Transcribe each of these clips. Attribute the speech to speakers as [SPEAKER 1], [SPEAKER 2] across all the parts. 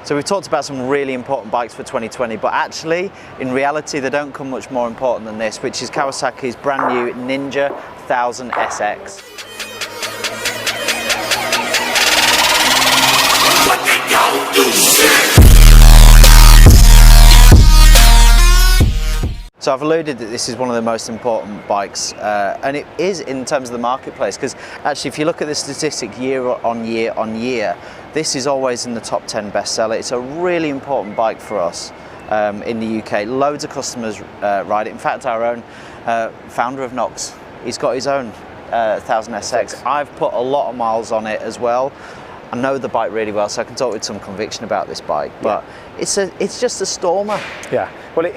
[SPEAKER 1] So we've talked about some really important bikes for 2020, but actually, in reality, they don't come much more important than this, which is Kawasaki's brand new Ninja 1000sx. So I've alluded that this is one of the most important bikes, and it is in terms of the marketplace, because actually if you look at the statistic year on year, this is always in the top 10 bestseller. It's a really important bike for us in the UK. Loads of customers ride it. In fact, our own founder of Knox, he's got his own 1000sx. I've put a lot of miles on it as well. I know the bike really well, so I can talk with some conviction about this bike, but it's just a stormer.
[SPEAKER 2] Yeah, well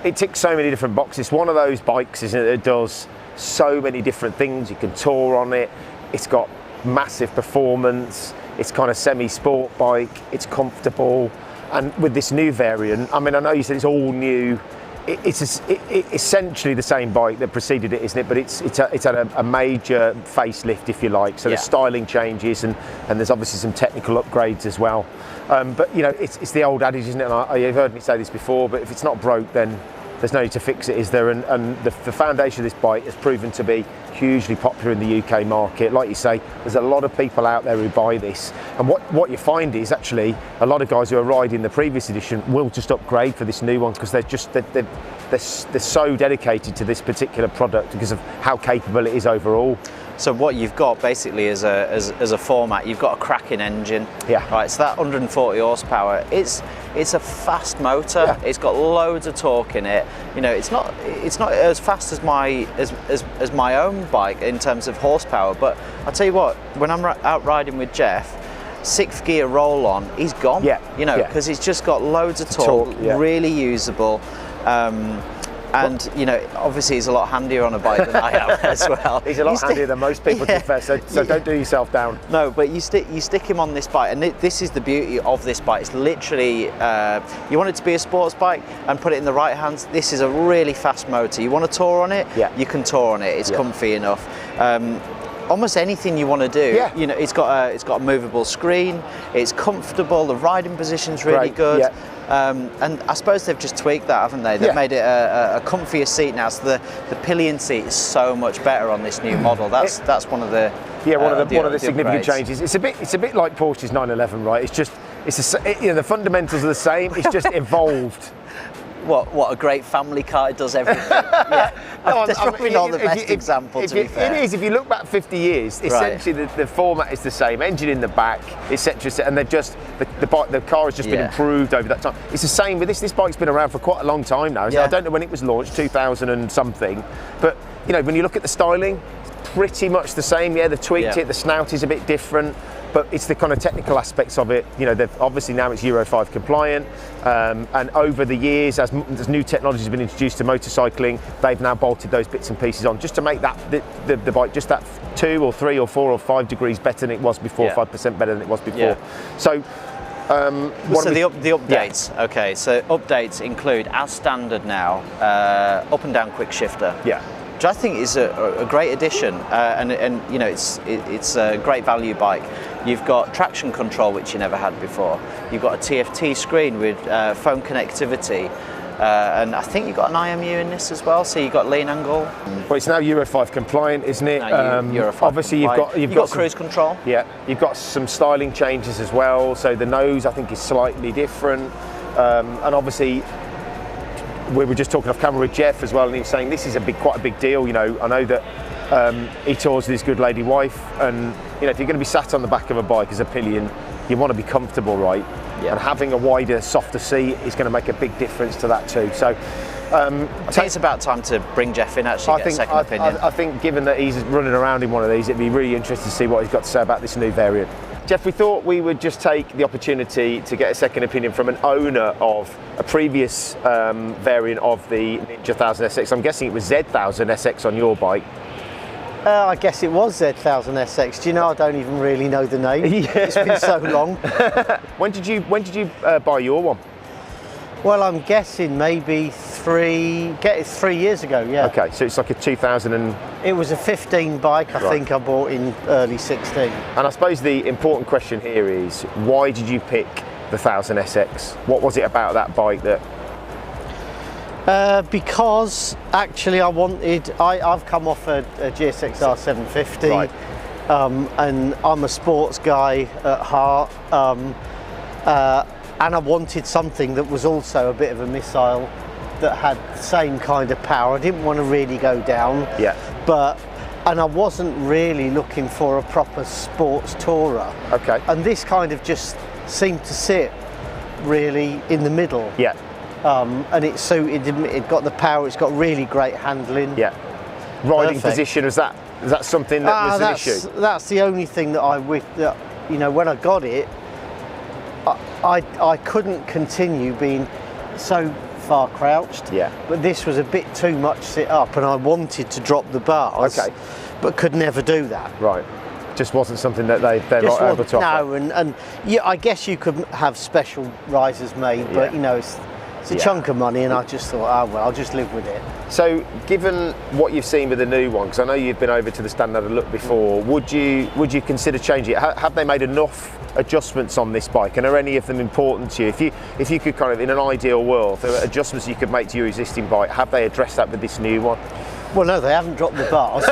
[SPEAKER 2] it ticks so many different boxes. It's one of those bikes, isn't it, that does so many different things. You can tour on it. It's got massive performance. It's kind of semi-sport bike. It's comfortable. And with this new variant, I mean, I know you said it's all new. It's essentially the same bike that preceded it, isn't it? But it's had a major facelift, if you like. So there's styling changes and there's obviously some technical upgrades as well. But you know, it's the old adage, isn't it? And you've heard me say this before, but if it's not broke, then there's no need to fix it, is there? And the foundation of this bike has proven to be hugely popular in the UK market. Like you say, there's a lot of people out there who buy this, and what you find is actually a lot of guys who are riding the previous edition will just upgrade for this new one, because they're so dedicated to this particular product because of how capable it is overall.
[SPEAKER 1] So what you've got basically as a format, you've got a cracking engine. Yeah. Right. So that 140 horsepower. It's a fast motor. Yeah. It's got loads of torque in it. You know, it's not as fast as my own bike in terms of horsepower. But I'll tell you what, when I'm out riding with Jeff, 6th gear roll on, he's gone. Yeah. You know, because it's just got loads of torque, really usable. And you know, obviously he's a lot handier on a bike than I am as well.
[SPEAKER 2] He's a lot handier than most people, to be fair, so don't do yourself down.
[SPEAKER 1] No, but you stick him on this bike, and this is the beauty of this bike. It's literally, you want it to be a sports bike and put it in the right hands. This is a really fast motor. You want to tour on it? Yeah. You can tour on it. It's comfy enough. Almost anything you want to do. You know, it's got a movable screen. It's comfortable. The riding position's really good. Yeah. And I suppose they've just tweaked that, haven't they? They've made it a comfier seat now. So the pillion seat is so much better on this new model. That's one of the
[SPEAKER 2] one of the significant changes. It's a bit like Porsche's 911, right? You know, the fundamentals are the same. It's just evolved.
[SPEAKER 1] What a great family car, it does everything. Yeah. That's probably not the best example, to be fair.
[SPEAKER 2] It is. If you look back 50 years, essentially the format is the same, engine in the back, etc. And they've just the car has just been improved over that time. It's the same with this. This bike's been around for quite a long time now. I don't know when it was launched, 2000 and something, but you know, when you look at the styling, it's pretty much the same. Yeah, they've tweaked it. The snout is a bit different. But it's the kind of technical aspects of it. You know, they've obviously now it's Euro 5 compliant, and over the years, as new technology has been introduced to motorcycling, they've now bolted those bits and pieces on just to make that the bike just that 2 or 3 or 4 or 5 degrees better than it was before, 5% better than it was before. So.
[SPEAKER 1] The updates. Yeah. Okay, so updates include, as standard now, up and down quick shifter. Yeah. Which I think is a great addition, and you know, it's a great value bike. You've got traction control, which you never had before. You've got a TFT screen with phone connectivity, and I think you've got an IMU in this as well. So you've got lean angle.
[SPEAKER 2] Well, it's now Euro 5 compliant, isn't it?
[SPEAKER 1] Euro 5
[SPEAKER 2] obviously,
[SPEAKER 1] compliant.
[SPEAKER 2] you've got
[SPEAKER 1] cruise control.
[SPEAKER 2] Yeah, you've got some styling changes as well. So the nose, I think, is slightly different, and obviously. We were just talking off camera with Jeff as well, and he was saying this is quite a big deal. You know, I know that he tours with his good lady wife, and you know, if you're going to be sat on the back of a bike as a pillion, you want to be comfortable, right? Yeah. And having a wider, softer seat is going to make a big difference to that too. So
[SPEAKER 1] I think it's about time to bring Jeff in, actually, get a second opinion.
[SPEAKER 2] I think given that he's running around in one of these, it'd be really interesting to see what he's got to say about this new variant. Jeff, we thought we would just take the opportunity to get a second opinion from an owner of a previous variant of the Ninja 1000sx. I'm guessing it was Z1000sx on your bike.
[SPEAKER 3] I guess it was Z1000sx. Do you know, I don't even really know the name. It's been so long.
[SPEAKER 2] When did you buy your one?
[SPEAKER 3] Well, I'm guessing maybe 3 years ago, yeah.
[SPEAKER 2] Okay, so it's like a 2000 and...
[SPEAKER 3] It was a 15 bike, I think I bought in early 16.
[SPEAKER 2] And I suppose the important question here is, why did you pick the 1000sx? What was it about that bike that?
[SPEAKER 3] Because actually I've come off a GSXR 750,
[SPEAKER 2] right.
[SPEAKER 3] And I'm a sports guy at heart, and I wanted something that was also a bit of a missile, that had the same kind of power. I didn't want to really go down, and I wasn't really looking for a proper sports tourer.
[SPEAKER 2] Okay.
[SPEAKER 3] And this kind of just seemed to sit really in the middle.
[SPEAKER 2] Yeah.
[SPEAKER 3] And it suited, it got the power, it's got really great handling.
[SPEAKER 2] Yeah. Riding
[SPEAKER 3] Perfect.
[SPEAKER 2] position, is that something that was an issue?
[SPEAKER 3] That's the only thing that I wish that, you know, when I got it, I couldn't continue being so far crouched.
[SPEAKER 2] Yeah.
[SPEAKER 3] But this was a bit too much sit up, and I wanted to drop the bars.
[SPEAKER 2] Okay.
[SPEAKER 3] But could never do that.
[SPEAKER 2] Right. Just wasn't something that they're not able to offer.
[SPEAKER 3] No, and yeah, I guess you could have special risers made, but you know, it's a chunk of money, and I just thought, oh well, I'll just live with it.
[SPEAKER 2] So, given what you've seen with the new one, because I know you've been over to the stand and had a look before, would you consider changing it? Have they made enough adjustments on this bike, and are any of them important to you? If you could kind of, in an ideal world, there are adjustments you could make to your existing bike, have they addressed that with this new one?
[SPEAKER 3] Well, no, they haven't dropped the bars.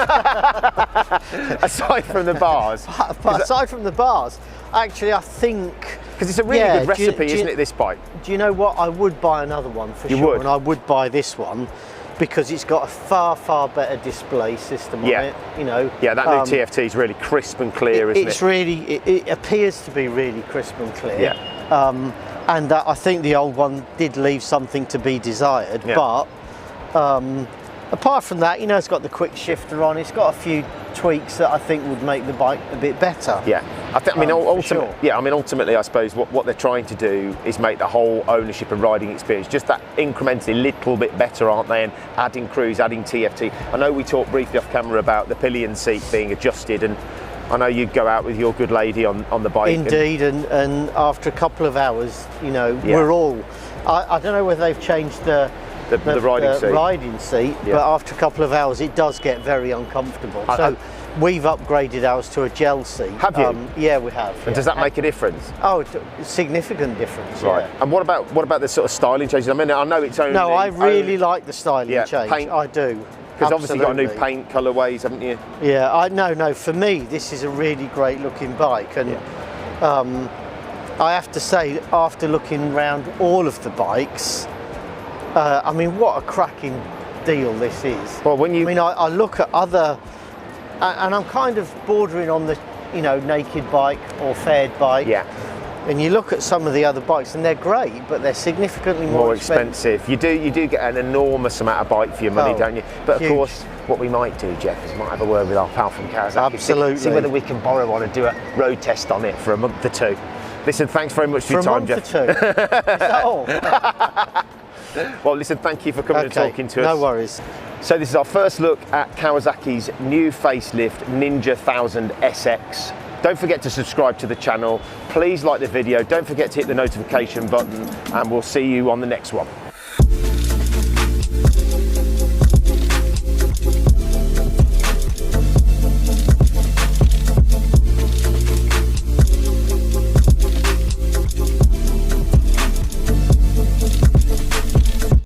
[SPEAKER 2] Aside from the bars.
[SPEAKER 3] Aside from the bars, actually, I think.
[SPEAKER 2] Because it's a really good recipe, isn't it, this bike?
[SPEAKER 3] Do you know what? I would buy another one for sure.
[SPEAKER 2] You would?
[SPEAKER 3] And I would buy this one because it's got a far better display system on it. You know.
[SPEAKER 2] Yeah, that new TFT is really crisp and clear, isn't it?
[SPEAKER 3] It's really, it appears to be really crisp and clear.
[SPEAKER 2] Yeah.
[SPEAKER 3] And I think the old one did leave something to be desired, but apart from that, you know, it's got the quick shifter on. It's got a few tweaks that I think would make the bike a bit better.
[SPEAKER 2] Yeah, I mean, ultimately,
[SPEAKER 3] sure.
[SPEAKER 2] ultimately, I suppose what they're trying to do is make the whole ownership and riding experience just that incrementally little bit better, aren't they? And adding cruise, adding TFT. I know we talked briefly off camera about the pillion seat being adjusted, and I know you go out with your good lady on the bike.
[SPEAKER 3] Indeed, and after a couple of hours, you know, we're all. I don't know whether they've changed the riding seat, but after a couple of hours it does get very uncomfortable. So we've upgraded ours to a gel seat.
[SPEAKER 2] Have you?
[SPEAKER 3] Yeah, we have.
[SPEAKER 2] And does that make a difference?
[SPEAKER 3] Oh, significant difference.
[SPEAKER 2] Right.
[SPEAKER 3] Yeah.
[SPEAKER 2] And what about the sort of styling changes? I mean, I know it's only.
[SPEAKER 3] No, I really like the styling change.
[SPEAKER 2] Paint.
[SPEAKER 3] I do.
[SPEAKER 2] Because obviously you've got new paint colourways, haven't you?
[SPEAKER 3] Yeah, no. For me, this is a really great looking bike, and I have to say, after looking around all of the bikes. I mean, what a cracking deal this is.
[SPEAKER 2] Well, when you...
[SPEAKER 3] I mean, I look at other, and I'm kind of bordering on the, you know, naked bike or fared bike.
[SPEAKER 2] Yeah.
[SPEAKER 3] And you look at some of the other bikes, and they're great, but they're significantly more expensive.
[SPEAKER 2] You do get an enormous amount of bike for your money, don't you? But
[SPEAKER 3] huge.
[SPEAKER 2] Of course, what we might do, Jeff, is we might have a word with our pal from Kawasaki.
[SPEAKER 3] Absolutely.
[SPEAKER 2] See whether we can borrow one and do a road test on it for a month or two. Listen, thanks very much for your time, Jeff.
[SPEAKER 3] For a month or two? Is that all?
[SPEAKER 2] Well, listen, thank you for coming and talking to us.
[SPEAKER 3] No worries.
[SPEAKER 2] So this is our first look at Kawasaki's new facelift Ninja 1000sx. Don't forget to subscribe to the channel. Please like the video. Don't forget to hit the notification button, and we'll see you on the next one.